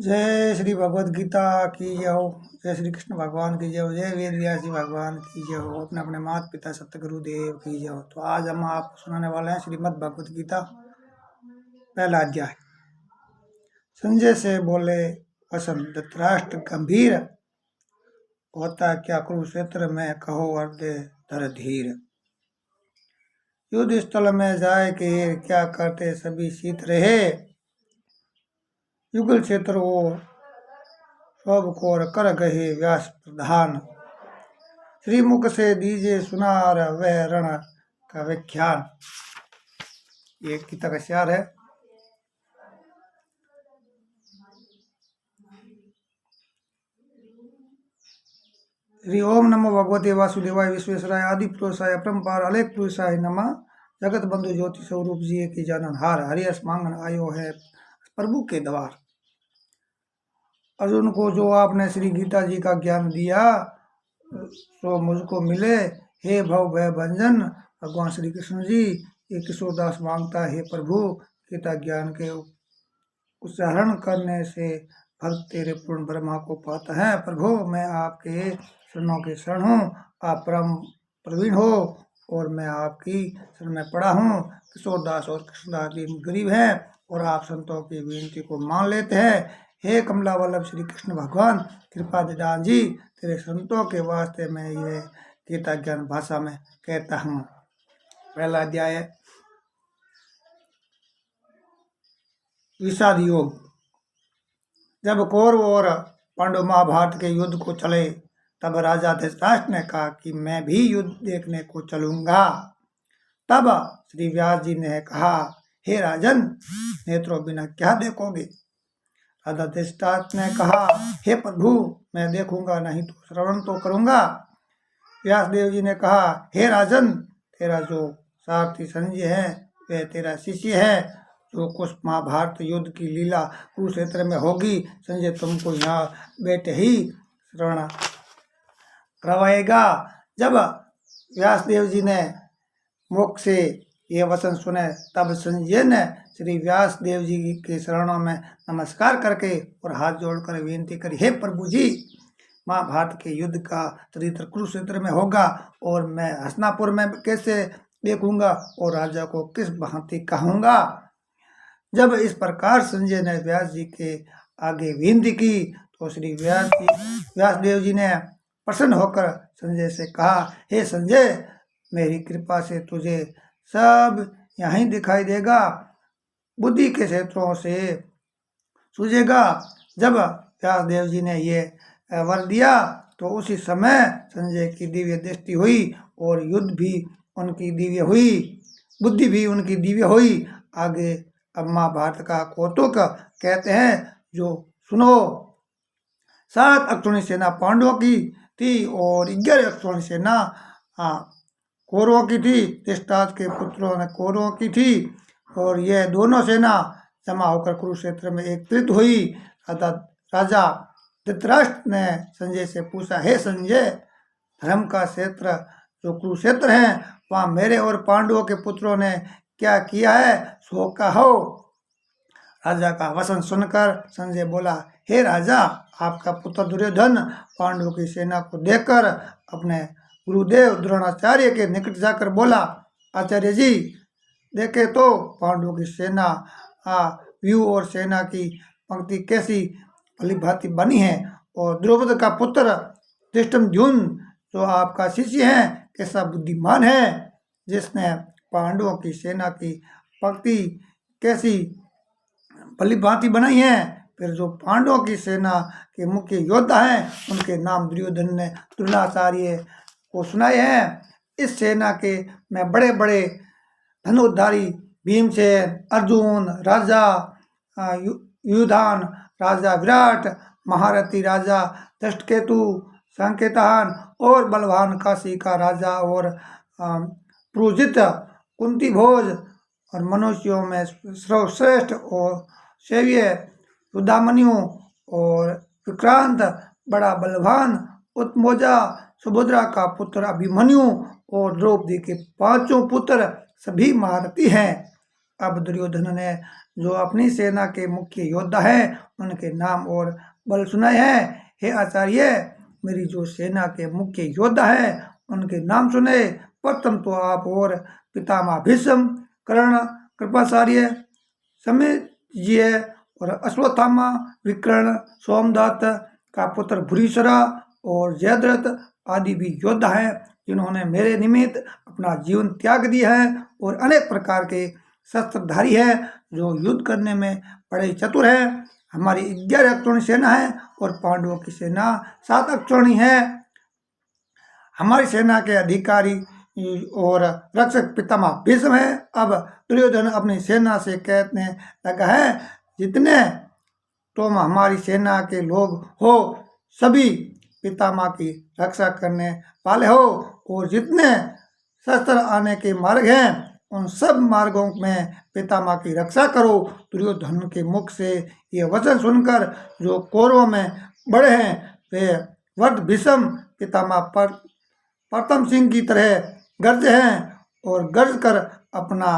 जय श्री भगवद गीता की जय हो। जय श्री कृष्ण भगवान की जय हो। जय वेद व्यास जी भगवान की जय हो। अपने अपने माता पिता सतगुरु देव की जय हो। तो आज हम आपको सुनाने वाले हैं श्रीमद् भगवद गीता पहला अध्याय। संजय से बोले वसन, धृतराष्ट्र गंभीर, होता क्या कुरुक्षेत्र में, कहो अर्ध धर धीर। युद्ध स्थल में जाए के क्या करते सभी शीत रहे, युगल क्षेत्र वो सब कोर कर गहे व्यास प्रधान। श्रीमुख से दीजे सुनार वह रण का व्याख्यान। ये गीता का शेर है। श्री ओम नमो भगवते वासुदेवाय विश्वेश्वराय आदि पुरुषाय अपरंपार अलेख पुरुषाय नमः। जगत बंधु ज्योति स्वरूप जी की जाननहार, हरियस मांगन आयो है प्रभु के द्वार। अर्जुन को जो आपने श्री गीता जी का ज्ञान दिया सो मुझको मिले, हे भव भय भंजन। भगवान श्री कृष्ण जी ये किशोरदास मांगता है, प्रभु गीता ज्ञान के उच्चारण करने से भक्त तेरे पूर्ण ब्रह्मा को पाता है। प्रभु मैं आपके शरणों के शरण हूँ, आप परम प्रवीण हो और मैं आपकी शरण में पड़ा हूँ। किशोरदास और कृष्णदास जी गरीब हैं और आप संतों की विनती को मान लेते हैं। हे कमला वल्लभ श्री कृष्ण भगवान, कृपा निदान जी, तेरे संतों के वास्ते मैं ये गीता ज्ञान भाषा में कहता हूँ। पहला अध्याय है विषाद योग। जब कौरव और पांडव महाभारत के युद्ध को चले तब राजा धृतराष्ट्र ने कहा कि मैं भी युद्ध देखने को चलूंगा। तब श्री व्यास जी ने कहा, हे राजन, नेत्रों बिना क्या देखोगे। राजा धृतराष्ट्र ने कहा, हे प्रभु मैं देखूंगा नहीं तो श्रवण तो करूंगा। व्यासदेव जी ने कहा, हे राजन, तेरा जो सारथी संजय है वह तेरा शिष्य है, जो कुछ महाभारत युद्ध की लीला कुरुक्षेत्र में होगी संजय तुमको यहाँ बैठे ही श्रवण करवाएगा। जब व्यासदेव जी ने मुख से ये वचन सुने तब संजय ने श्री व्यासदेव जी के शरणों में नमस्कार करके और हाथ जोड़कर विनती करी, हे प्रभु जी, महाभारत के युद्ध का चरित्र कुरुक्षेत्र में होगा और मैं हस्तिनापुर में कैसे देखूंगा और राजा को किस भांति कहूंगा। जब इस प्रकार संजय ने व्यास जी के आगे विनती की तो श्री व्यासदेव जी ने प्रसन्न होकर संजय से कहा, हे संजय, मेरी कृपा से तुझे सब यहीं दिखाई देगा, बुद्धि के क्षेत्रों से सूझेगा। जब व्यासदेव जी ने ये वर दिया तो उसी समय संजय की दिव्य दृष्टि हुई और युद्ध भी उनकी दिव्य हुई, बुद्धि भी उनकी दिव्य हुई। आगे अब महाभारत का कौतुक कहते हैं जो सुनो। 7 अक्षौणी सेना पांडवों की थी और 11 अक्षौणी सेना कौरवों की थी। धृतराष्ट्र के पुत्रों ने कौरवों की थी और यह दोनों सेना जमा होकर कुरुक्षेत्र में एकत्रित हुई। राजा धृतराष्ट्र ने संजय से पूछा, हे संजय, धर्म का क्षेत्र जो कुरुक्षेत्र है वहाँ मेरे और पांडवों के पुत्रों ने क्या किया है सो कहो। राजा का वचन सुनकर संजय बोला, हे राजा, आपका पुत्र दुर्योधन पांडवों की सेना को देखकर अपने गुरुदेव द्रोणाचार्य के निकट जाकर बोला, आचार्य जी, देखे तो पांडवों की सेना व्यू और सेना की पंक्ति कैसी भलीभांति बनी है और द्रौपदी का पुत्र धृष्टद्युम्न जो आपका शिष्य है कैसा बुद्धिमान है, जिसने पांडवों की सेना की पंक्ति कैसी भलीभांति बनाई है। फिर जो पांडवों की सेना के मुख्य योद्धा हैं उनके नाम दुर्योधन ने द्रोणाचार्य को सुनाए हैं। इस सेना के में बड़े बड़े धनुर्धारी भीमसेन, अर्जुन, राजा युधान, राजा विराट, महारथी राजा धृष्टकेतु, संकेतन और बलवान काशी का राजा और पुरोहित, कुंती भोज और मनुष्यों में सर्वश्रेष्ठ और सेव्य युद्धामन्यु और विक्रांत, बड़ा बलवान उत्मोजा, सुभद्रा का पुत्र अभिमन्यु और द्रौपदी के 5 पुत्र सभी महारथी हैं। अब दुर्योधन ने जो अपनी सेना के मुख्य योद्धा हैं उनके नाम और बल सुनाए हैं। हे आचार्य, मेरी जो सेना के मुख्य योद्धा हैं उनके नाम सुने। प्रथम तो आप और पितामह भीष्म, कर्ण, कृपाचार्य, समीज्य और अश्वत्थामा, विकर्ण, सोमदत्त का पुत्र भूरिश्रवा और जयद्रथ आदि भी योद्धा हैं जिन्होंने मेरे निमित्त अपना जीवन त्याग दिया है और अनेक प्रकार के शस्त्रधारी है जो युद्ध करने में बड़े चतुर है। हमारी 11 अक्षौणी सेना है और पांडवों की सेना 7 अक्षौणी है। हमारी सेना के अधिकारी और रक्षक पितामह भीष्म है। अब दुर्योधन अपनी सेना से कहने लगा है, जितने तुम हमारी सेना के लोग हो सभी पितामह की रक्षा करने वाले हो और जितने शस्त्र आने के मार्ग हैं उन सब मार्गों में पितामह की रक्षा करो। दुर्योधन के मुख से ये वचन सुनकर जो कौरवों में बड़े हैं वे वर्ध भीष्म पितामह पर प्रथम सिंह की तरह गरजे हैं और गरज कर अपना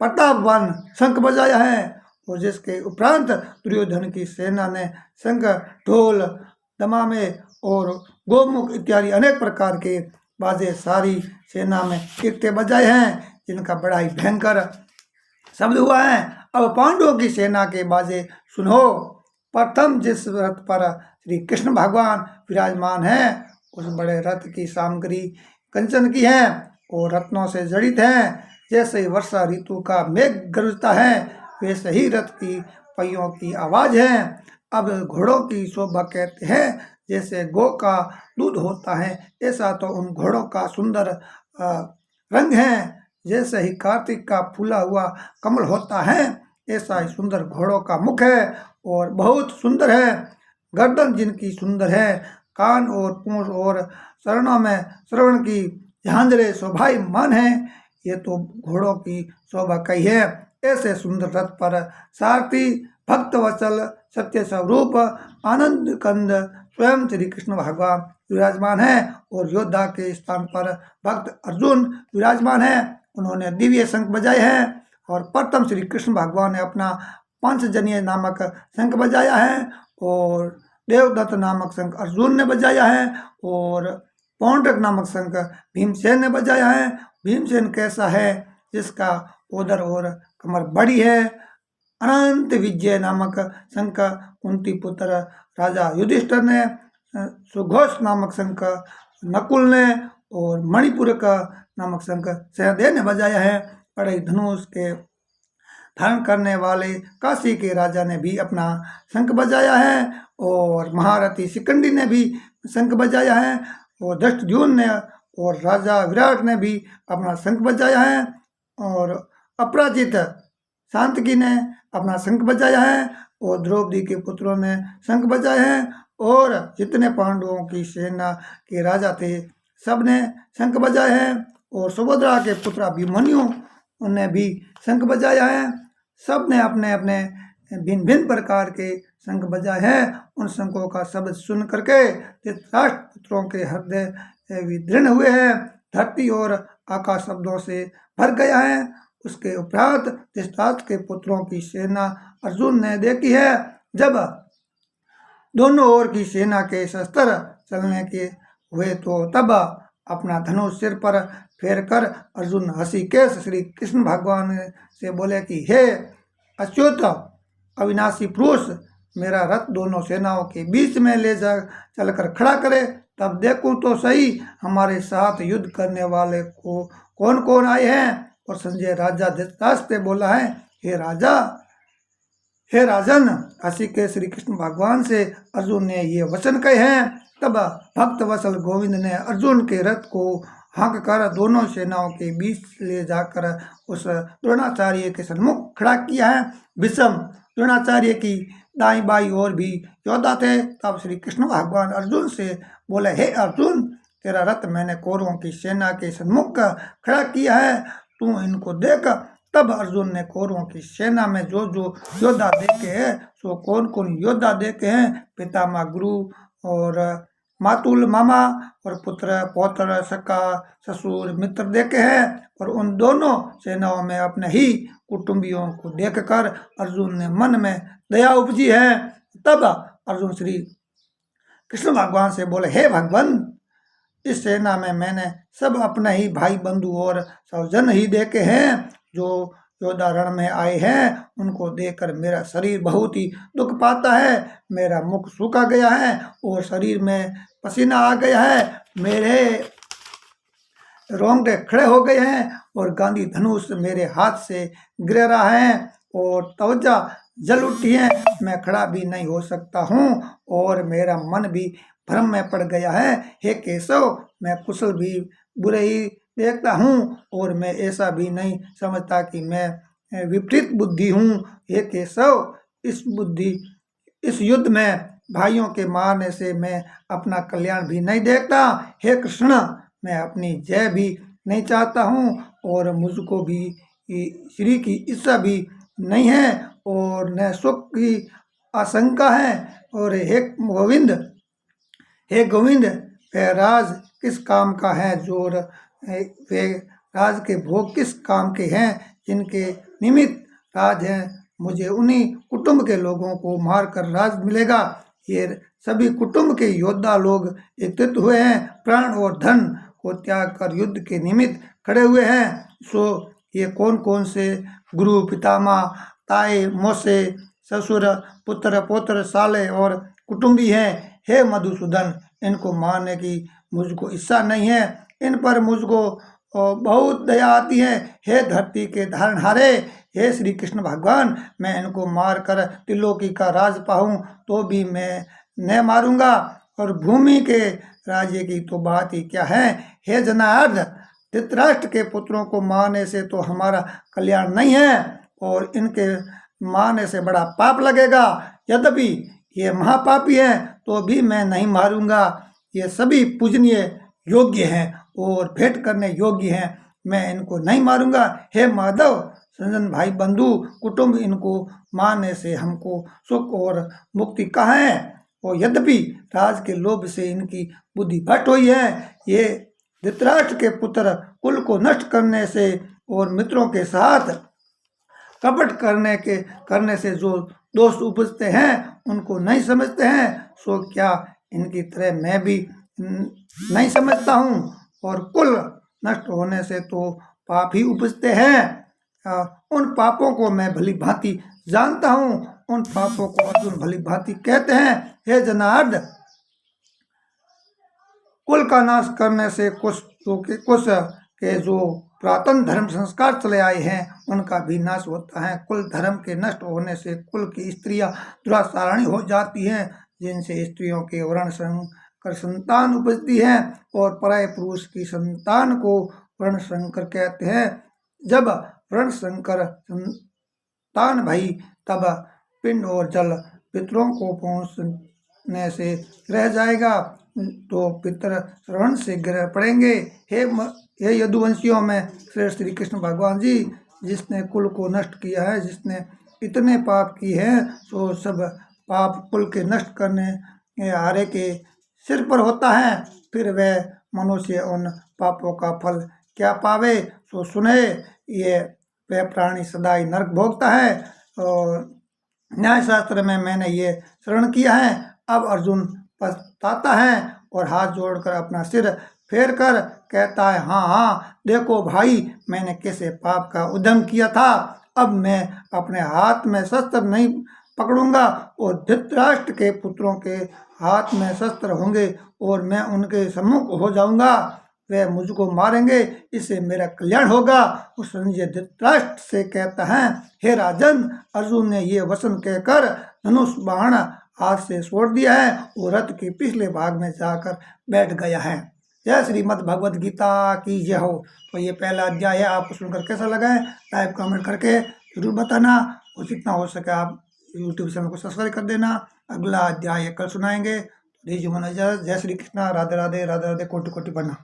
प्रतापवान शंख बजाया है। और जिसके उपरांत दुर्योधन की सेना ने शंख, ढोल, दमामे और गोमुख इत्यादि अनेक प्रकार के बाजे सारी सेना में इकट्ठे बजाए हैं जिनका बड़ा ही भयंकर शब्द हुआ है। अब पांडवों की सेना के बाजे सुनो। प्रथम जिस रथ पर श्री कृष्ण भगवान विराजमान है उस बड़े रथ की सामग्री कंचन की है और रत्नों से जड़ित है। जैसे वर्षा ऋतु का मेघ गरजता है वैसे ही रथ की पहियों की आवाज है। अब घोड़ों की शोभा कहते हैं जैसे गौ का दूध होता है ऐसा तो उन घोड़ों का सुंदर रंग है। जैसे ही कार्तिक का फूला हुआ कमल होता है ऐसा ही सुंदर घोड़ों का मुख है और बहुत सुंदर है। गर्दन जिनकी सुंदर है, कान और पूंछ और चरणों में श्रवण की झांझरें शोभायमान है। ये तो घोड़ों की शोभा कही है। ऐसे सुंदर रथ पर सारथी भक्तवत्सल सत्य स्वरूप आनंद कंद स्वयं श्री कृष्ण भगवान विराजमान है और योद्धा के स्थान पर भक्त अर्जुन विराजमान है। उन्होंने दिव्य शंख बजाए हैं और प्रथम श्री कृष्ण भगवान ने अपना पंचजन्य नामक शंख बजाया है और देवदत्त नामक शंख अर्जुन ने बजाया है और पौंड्रक नामक शंख भीमसेन ने बजाया है। भीमसेन कैसा है, जिसका उदर और कमर बड़ी है। अनंत विजय नामक शंख कुंती पुत्र राजा युधिष्ठिर ने, सुघोष नामक शंख नकुल ने और मणिपुर का नामक शंख सहदेव ने बजाया है। बड़े धनुष के धारण करने वाले काशी के राजा ने भी अपना शंख बजाया है और महारथी शिखंडी ने भी शंख बजाया है और धृष्टद्युम्न ने और राजा विराट ने भी अपना शंख बजाया है और अपराजित शांतकी ने अपना शंख बजाया है और द्रौपदी के पुत्रों ने शंख बजाए हैं और जितने पांडवों की सेना के राजा थे सब ने शंख बजाए हैं और सुभद्रा के पुत्र अभिमन्यु उन्हें भी शंख बजाया है। सब ने अपने अपने भिन्न भिन्न प्रकार के शंख बजाए हैं। उन शंखों का शब्द सुन करके धृतराष्ट्र पुत्रों के हृदय विदृढ़ हुए हैं। धरती और आकाश शब्दों से भर गया है। उसके उपरांत धृतराष्ट्र के पुत्रों की सेना अर्जुन ने देखी है। जब दोनों ओर की सेना के शस्त्र चलने के हुए तो तब अपना धनुष सिर पर फेर कर अर्जुन हंसी केश श्री कृष्ण भगवान से बोले कि हे अच्युत अविनाशी पुरुष, मेरा रथ दोनों सेनाओं के बीच में ले जा चलकर खड़ा करे, तब देखूं तो सही हमारे साथ युद्ध करने वाले को कौन कौन आए हैं। और संजय राजा धृतराष्ट्र से बोला है, हे राजन, हंसी के श्री कृष्ण भगवान से अर्जुन ने ये वचन कहे हैं। तब भक्त वत्सल गोविंद ने अर्जुन के रथ को हाँक कर दोनों सेनाओं के बीच ले जाकर उस द्रोणाचार्य के सन्मुख खड़ा किया है। भीष्म द्रोणाचार्य की दाई बाई और भी योद्धा थे। तब श्री कृष्ण भगवान अर्जुन से बोले, हे अर्जुन, तेरा रथ मैंने कौरवों की सेना के सन्मुख खड़ा किया है, तू इनको देख। तब अर्जुन ने कौरवों की सेना में जो जो योद्धा देखे हैं सो कौन कौन योद्धा देखे हैं पितामह गुरु और मातुल मामा और पुत्र पौत्र सका ससुर मित्र देखे हैं, और उन दोनों सेनाओं में अपने ही कुटुंबियों को देखकर अर्जुन ने मन में दया उपजी है। तब अर्जुन श्री कृष्ण भगवान से बोले, हे भगवान, इस सेना में मैंने सब अपने ही भाई बंधु और स्वजन ही देखे हैं। जो योद्धा रण में आए हैं उनको देखकर मेरा शरीर बहुत ही दुख पाता है। मेरा मुख सूखा गया है और शरीर में पसीना आ गया है। मेरे रोंगटे खड़े हो गए हैं और गांधी धनुष मेरे हाथ से गिर रहा है और त्वचा जल उठी है। मैं खड़ा भी नहीं हो सकता हूँ और मेरा मन भी भ्रम में पड़ गया है। हे केशव, मैं कुशल भी बुरे ही देखता हूँ और मैं ऐसा भी नहीं समझता कि मैं विपरीत बुद्धि हूँ। हे केशव, इस युद्ध में भाइयों के मारने से मैं अपना कल्याण भी नहीं देखता। हे कृष्ण, मैं अपनी जय भी नहीं चाहता हूँ और मुझको भी श्री की इच्छा भी नहीं है और न सुख की आशंका है। और हे गोविंद, वह राज किस काम का है वे राज के भोग किस काम के हैं जिनके निमित्त राज है। मुझे उन्हीं कुटुंब के लोगों को मारकर राज मिलेगा। ये सभी कुटुंब के योद्धा लोग एकत्रित हुए हैं, प्राण और धन को त्याग कर युद्ध के निमित्त खड़े हुए हैं। सो ये कौन कौन से गुरु पितामह ताए मौसे ससुर पुत्र पौत्र साले और कुटुंबी हैं। हे मधुसूदन, इनको मारने की मुझको इच्छा नहीं है। इन पर मुझको बहुत दया आती है। हे धरती के धारणहारे, हे श्री कृष्ण भगवान, मैं इनको मार कर त्रिलोकी का राज पाऊँ तो भी मैं न मारूंगा, और भूमि के राज्य की तो बात ही क्या है। हे जनार्द, धृतराष्ट्र के पुत्रों को मारने से तो हमारा कल्याण नहीं है और इनके मारने से बड़ा पाप लगेगा। यद्यपि ये महापापी हैं तो भी मैं नहीं मारूंगा। ये सभी पूजनीय योग्य हैं और भेंट करने योग्य हैं, मैं इनको नहीं मारूंगा। हे माधव, संजन भाई बंधु कुटुंब, इनको मारने से हमको सुख और मुक्ति कहाँ है। और यद्यपि राज के लोभ से इनकी बुद्धि भ्रष्ट हुई है। ये धृतराष्ट्र के पुत्र कुल को नष्ट करने से और मित्रों के साथ कपट करने से जो दोष उपजते हैं उनको नहीं समझते हैं। सो क्या इनकी तरह मैं भी नहीं समझता हूँ, और कुल नष्ट होने से तो पाप ही उपजते हैं। उन पापों को मैं भली भांति जानता हूँ, उन पापों को अर्जुन भली भांति कहते हैं। हे जनार्द, कुल का नाश करने से कुछ के जो पुरातन धर्म संस्कार चले आए हैं उनका भी नाश होता है। कुल धर्म के नष्ट होने से कुल की स्त्रियां दुराचारणी हो जाती हैं, जिनसे स्त्रियों के वर्ण संकर संतान उपजती है और पराये पुरुष की संतान को वर्ण संकर कहते हैं। जब वर्ण संकर संतान भई तब पिंड और जल पितरों को पहुँचने से रह जाएगा तो पितर श्रवण से गिर पड़ेंगे। हे यदुवंशियों में श्रेष्ठ श्री कृष्ण भगवान जी, जिसने कुल को नष्ट किया है, जिसने इतने पाप किए हैं, तो सब पाप कुल के नष्ट करने हारे के सिर पर होता है। फिर वह मनुष्य उन पापों का फल क्या पावे। सो सुने, ये वह प्राणी सदा ही नरक भोगता है। और न्याय शास्त्र में मैंने ये श्रवण किया है। अब अर्जुन पछताता है और हाथ जोड़कर अपना सिर फेर कर कहता है, हाँ हाँ, देखो भाई, मैंने कैसे पाप का उद्यम किया था। अब मैं अपने हाथ में शस्त्र नहीं पकड़ूंगा और धृतराष्ट्र के पुत्रों के हाथ में शस्त्र होंगे और मैं उनके सम्मुख हो जाऊंगा। वे मुझको मारेंगे, इससे मेरा कल्याण होगा। उस संजय धृतराष्ट्र से कहता है, हे राजन, अर्जुन ने ये वचन कहकर धनुष बाण हाथ से छोड़ दिया है और रथ के पिछले भाग में जाकर बैठ गया है। जय श्रीमद् भगवद गीता की जय हो। तो ये पहला अध्याय है, आपको सुनकर कैसा लगा है टाइप कमेंट करके जरूर बताना, और जितना हो सके आप यूट्यूब चैनल को सब्सक्राइब कर देना। अगला अध्याय कल सुनाएंगे। जय श्री कृष्णा, राधे राधे, राधे राधे, कोटि कोटि प्रणाम।